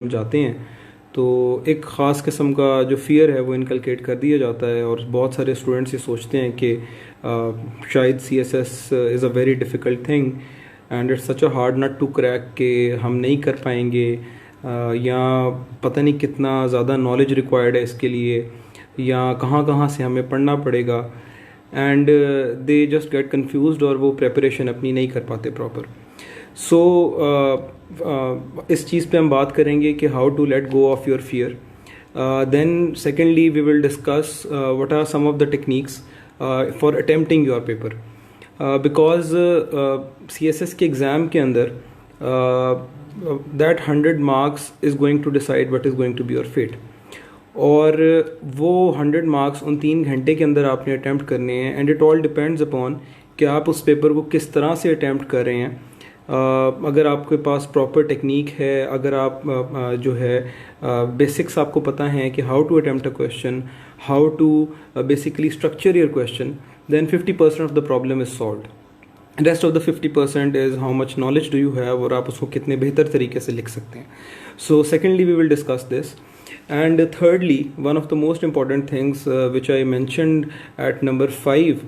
जाते हैं तो एक ख़ास किस्म का जो फ़ियर है वो इनकलकेट कर दिया जाता है और बहुत सारे स्टूडेंट्स ये सोचते हैं कि शायद CSS is a very difficult thing and it's such a hard nut to crack कि हम नहीं कर पाएंगे, या पता नहीं कितना ज़्यादा नॉलेज रिक्वायर्ड है इसके लिए, या कहाँ कहाँ से हमें पढ़ना पड़ेगा। And they just get confused और वो प्रेपरेशन अपनी नहीं कर पाते प्रॉपर। सो इस चीज़ पे हम बात करेंगे कि how to let go of your fear. Then secondly we will discuss what are some of the techniques for attempting your paper, because CSS के एग्ज़ाम के अंदर that 100 marks is going to decide what is going to be your fate. और वो 100 marks उन 3 घंटे के अंदर आपने अटैम्प्ट करने हैं and it all depends upon कि आप उस पेपर को किस तरह से अटैम्प्ट कर रहे हैं। अगर आपके पास प्रॉपर टेक्निक है, अगर आप जो है बेसिक्स आपको पता है कि how to attempt a question, how to basically structure your question, then 50% of the problem is solved. Rest of the 50% is how much knowledge do you have और आप उसको कितने बेहतर तरीके से लिख सकते हैं। So secondly we will discuss this. And thirdly, one of the most important things which I mentioned at number 5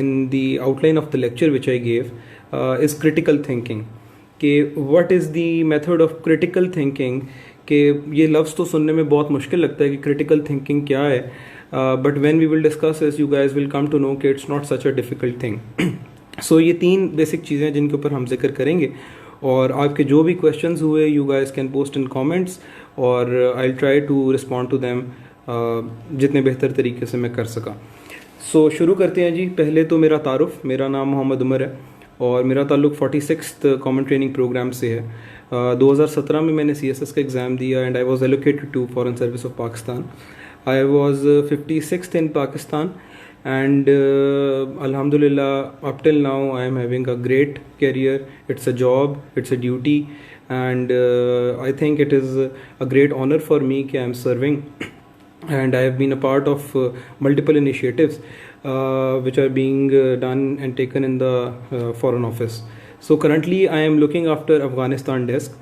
in the outline of the lecture which I gave is critical thinking. कि what is the method of critical thinking? कि ये लफ्ज़ तो सुनने में बहुत मुश्किल लगता है कि critical thinking क्या है, but when we will discuss this, you guys will come to know कि it's not such a difficult thing. So ये 3 बेसिक चीज़ें जिनके ऊपर हम जिक्र करेंगे, और आपके जो भी क्वेश्चंस हुए you guys can post in comments और I try to respond to them जितने बेहतर तरीके से मैं कर सका। सो शुरू करते हैं जी। पहले तो मेरा तारुफ, मेरा नाम मोहम्मद उमर है और मेरा ताल्लुक़ 46th कॉमन ट्रेनिंग प्रोग्राम से है। 2017 में मैंने CSS का एग्ज़ाम दिया and I was allocated to foreign service of Pakistan. I was 56th in Pakistan and alhamdulillah up till now I am having a great career. It's a job, it's a duty, and I think it is a great honor for me that I am serving and I have been a part of multiple initiatives which are being done and taken in the foreign office. So currently I am looking after Afghanistan desk.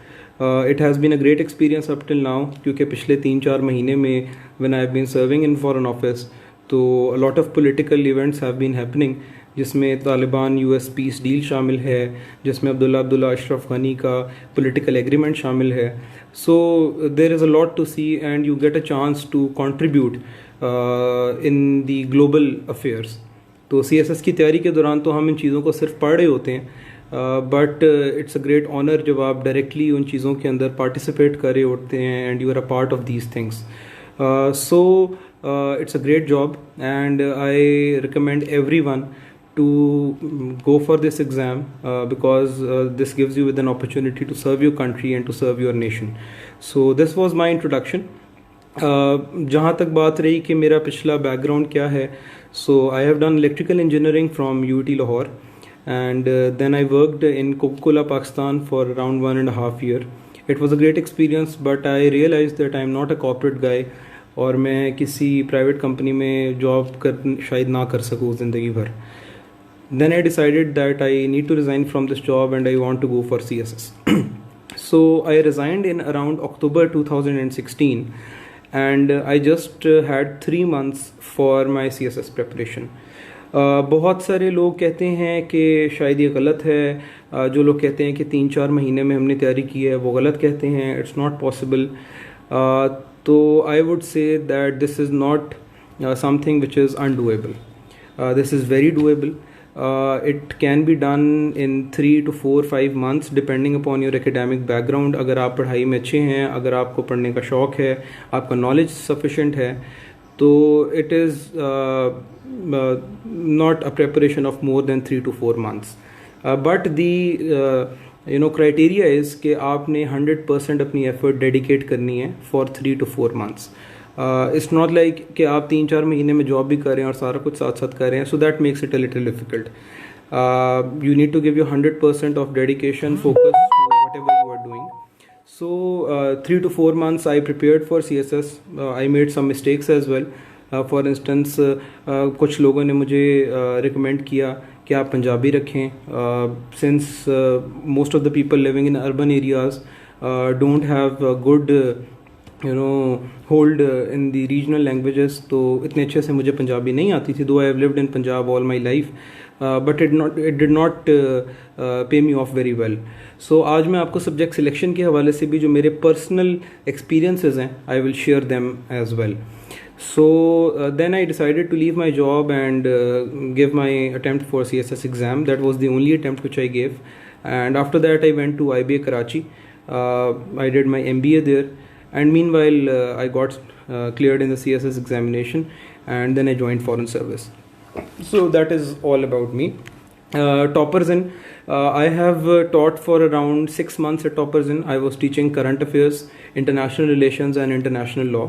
It has been a great experience up till now क्योंकि पिछले 3-4 महीने में when I have been serving in foreign office तो a lot of political events have been happening, जिसमें Taliban US peace deal शामिल है, जिसमें अब्दुल्ला अशरफ गनी का political agreement शामिल है। So there is a lot to see and you get a chance to contribute in the global affairs. तो CSS की तैयारी के दौरान तो हम इन चीज़ों को सिर्फ पढ़ रहे होते हैं, but it's a great honour जब आप डायरेक्टली उन चीज़ों के अंदर पार्टिसिपेट कर रहे होते हैं and you are a part of these things. So it's a great job and I recommend everyone to go for this exam because this gives you with an opportunity to serve your country and to serve your nation. So this was my introduction. जहाँ तक बात रही कि मेरा पिछला background क्या है, so I have done electrical engineering from UT Lahore and then I worked in Coca-Cola Pakistan for around 1.5 years. It was a great experience but I realized that I am not a corporate guy और मैं किसी private company में job कर शायद ना कर सकूँ ज़िंदगी भर। Then I decided that I need to resign from this job and I want to go for CSS. So I resigned in around October 2016 and I just had 3 months for my CSS preparation. बहुत सारे लोग कहते हैं कि शायद ये गलत है, जो लोग कहते हैं कि 3-4 महीने में हमने तैयारी की है वो गलत कहते हैं, इट्स नॉट पॉसिबल। तो I would say that this is not something which is undoable, this is very doable. It can be done in 3 to 4-5 months depending upon your academic background. अगर आप पढ़ाई में अच्छे हैं, अगर आपको पढ़ने का शौक़ है, आपका नॉलेज सफिशेंट है, तो it is not a preparation of more than 3 to 4 months. But the criteria is कि आपने 100% अपनी effort dedicate करनी है for 3 to 4 months. It's not like कि आप 3-4 महीने में जॉब भी कर रहे हैं और सारा कुछ साथ साथ कर रहे हैं, so that makes it a little difficult. You need to give your 100% of dedication, focus to whatever you are doing. So 3 to 4 months I prepared for CSS. I made some mistakes as well. For instance कुछ लोगों ने मुझे recommend किया कि आप पंजाबी रखें, since most of the people living in urban areas don't have a good hold in the regional languages. तो इतने अच्छे से मुझे पंजाबी नहीं आती थी, though I have lived in Punjab all my life, but it did not pay me off very well. So आज मैं आपको सब्जेक्ट सिलेक्शन के हवाले से भी जो मेरे पर्सनल एक्सपीरियंसेस हैं, I will share them as well. So then I decided to leave my job and give my attempt for CSS exam. That was the only attempt which I gave, and after that I went to IBA Karachi. I did my MBA there, and meanwhile I got cleared in the CSS examination, and then I joined Foreign Service. So that is all about me. Toppers in, I have taught for around 6 months at Toppers in. I was teaching current affairs, international relations and international law,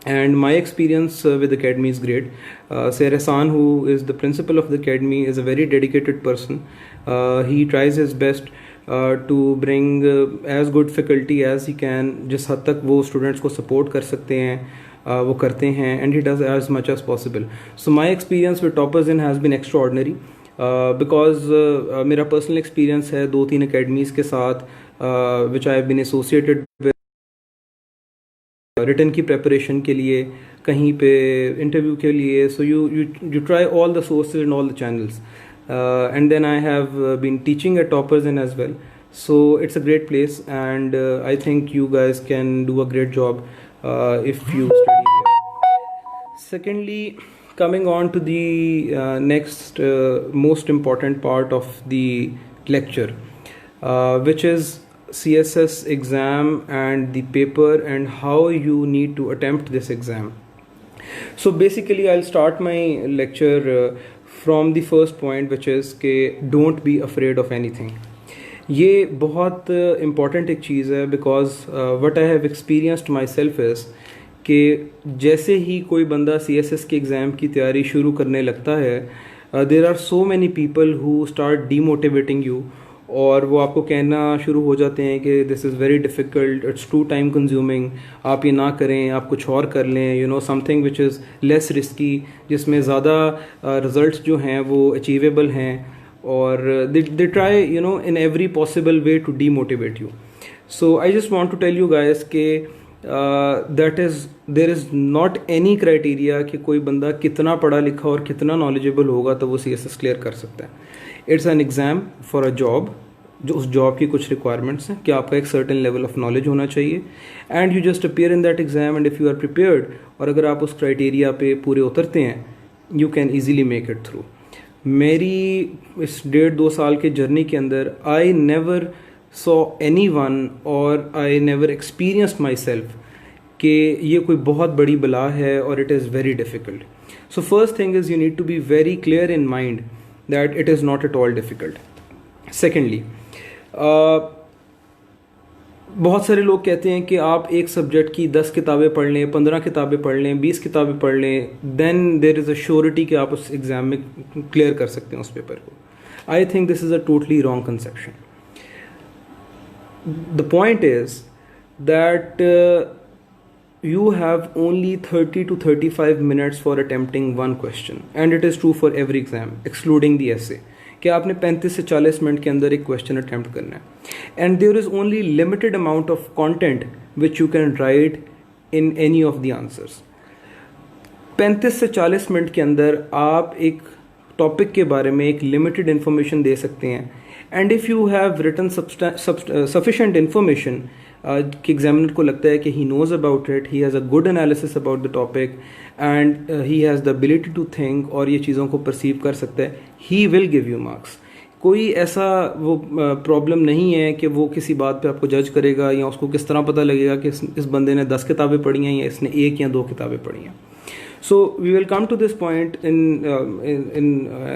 and my experience with the academy is great. Sir Ehsan, who is the principal of the academy, is a very dedicated person. He tries his best to bring as good faculty as he can. जिस हद तक वो students को support कर सकते हैं वो करते हैं, and he does as much as possible. So my experience with Toppers in has been extraordinary because मेरा personal experience है 2-3 academies के साथ which I have been associated with. Written की प्रेपरेशन के लिए, कहीं पे इंटरव्यू के लिए, so you try all the sources and all the channels, and then I have been teaching at toppers in as well. So it's a great place, and I think you guys can do a great job if you study here. Secondly, coming on to the next most important part of the lecture, which is CSS exam and the paper and how you need to attempt this exam. So basically I'll start my lecture from the first point, which is कि don't be afraid of anything. ये बहुत important एक चीज़ है, because what I have experienced myself is कि जैसे ही कोई बंदा CSS के एग्ज़ाम की तैयारी शुरू करने लगता है, there are so many people who start demotivating you, और वो आपको कहना शुरू हो जाते हैं कि this is very difficult, it's too time consuming, आप ये ना करें, आप कुछ और कर लें, something which is less risky, जिसमें ज़्यादा रिज़ल्ट्स जो हैं वो अचीवेबल हैं, और they try in every possible way to demotivate you. So I just want to tell you guys के there is not any criteria कि कोई बंदा कितना पढ़ा लिखा और कितना नॉलेजेबल होगा तो वो CSS क्लियर कर सकता है. It's an exam for a job, जो उस जॉब की कुछ रिक्वायरमेंट्स हैं कि आपका एक सर्टेन लेवल ऑफ नॉलेज होना चाहिए, and you just appear in that exam, and if you are prepared, और अगर आप उस क्राइटेरिया पे पूरे उतरते हैं, you can easily make it through. मेरी इस 1.5-2 साल के जर्नी के अंदर I never saw anyone और I never experienced myself कि ये कोई बहुत बड़ी बला है और it is very difficult. So first thing is you need to be very clear in mind that it is not at all difficult. Secondly, बहुत सारे लोग कहते हैं कि आप एक सब्जेक्ट की 10 किताबें पढ़ लें, 15 किताबें पढ़ लें, 20 किताबें पढ़ लें, then there is a surety कि आप उस एग्ज़ाम में क्लियर कर सकते हैं उस पेपर को. I think this is a totally wrong conception. The point is that you have only 30 to 35 minutes for attempting one question, and it is true for every exam excluding the essay, कि आपने 35 से 40 minute के अंदर एक question attempt करना है, and there is only limited amount of content which you can write in any of the answers. 35 से 40 minute के अंदर आप एक टॉपिक के बारे में एक लिमिटेड इन्फॉर्मेशन दे सकते हैं, and if you have written sufficient information कि एग्जामिनर को लगता है कि he knows about it, he has a good analysis about the topic, and he has the ability to think, और ये चीज़ों को परसीव कर सकता है, he will give you marks. कोई ऐसा वो प्रॉब्लम नहीं है कि वो किसी बात पे आपको जज करेगा, या उसको किस तरह पता लगेगा कि इस बंदे ने 10 किताबें पढ़ी हैं या इसने 1 या 2 किताबें पढ़ी हैं. So we will come to this point in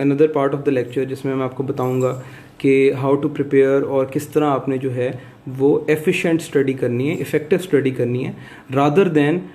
another part of the lecture, जिसमें मैं आपको बताऊँगा कि हाउ टू प्रिपेयर और किस तरह आपने जो है वो एफिशिएंट स्टडी करनी है, इफ़ेक्टिव स्टडी करनी है, रादर दैन